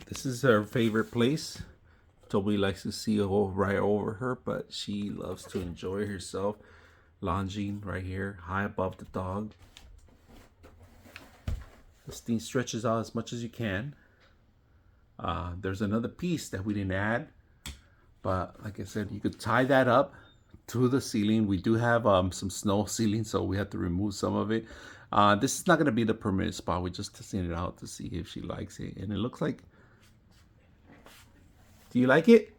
This is her favorite place. Toby likes to see right over her, but she loves to enjoy herself lounging right here, high above the dog. This thing stretches out as much as you can. There's another piece that we didn't add, but like I said, you could tie that up to the ceiling. We do have some snow ceiling, so we have to remove some of it. This is not going to be the permanent spot. We're just testing it out to see if she likes it, and it looks like. Do you like it?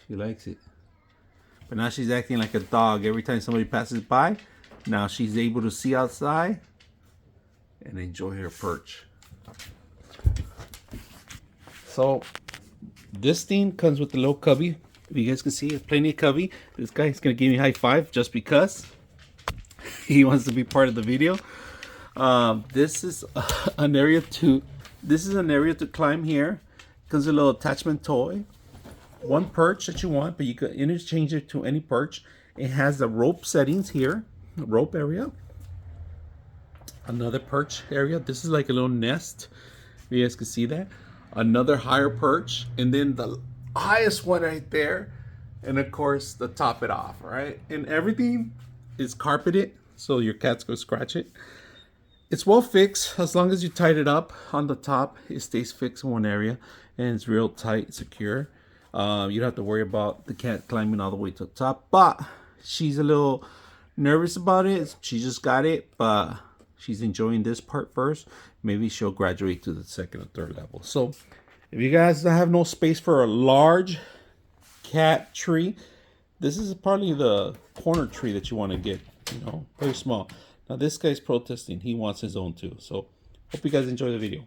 She likes it. But now she's acting like a dog. Every time somebody passes by, now she's able to see outside and enjoy her perch. So this thing comes with a little cubby. If you guys can see, it's plenty of cubby. This guy is gonna give me a high five just because he wants to be part of the video. This is an area to climb here. Comes with a little attachment toy. One perch that you want, but you can interchange it to any perch. It has the rope settings here, the rope area. Another perch area. This is like a little nest. You guys can see that. Another higher perch, and then the highest one right there, and of course the top it off, right? And everything is carpeted, so your cat's gonna scratch it. It's well fixed. As long as you tied it up on the top, it stays fixed in one area, and it's real tight, secure. You don't have to worry about the cat climbing all the way to the top, but she's a little nervous about it. She just got it, but she's enjoying this part first. Maybe she'll graduate to the second or third level. So if you guys have no space for a large cat tree, this is probably the corner tree that you want to get, very small. Now this guy's protesting. He wants his own too. So hope you guys enjoy the video.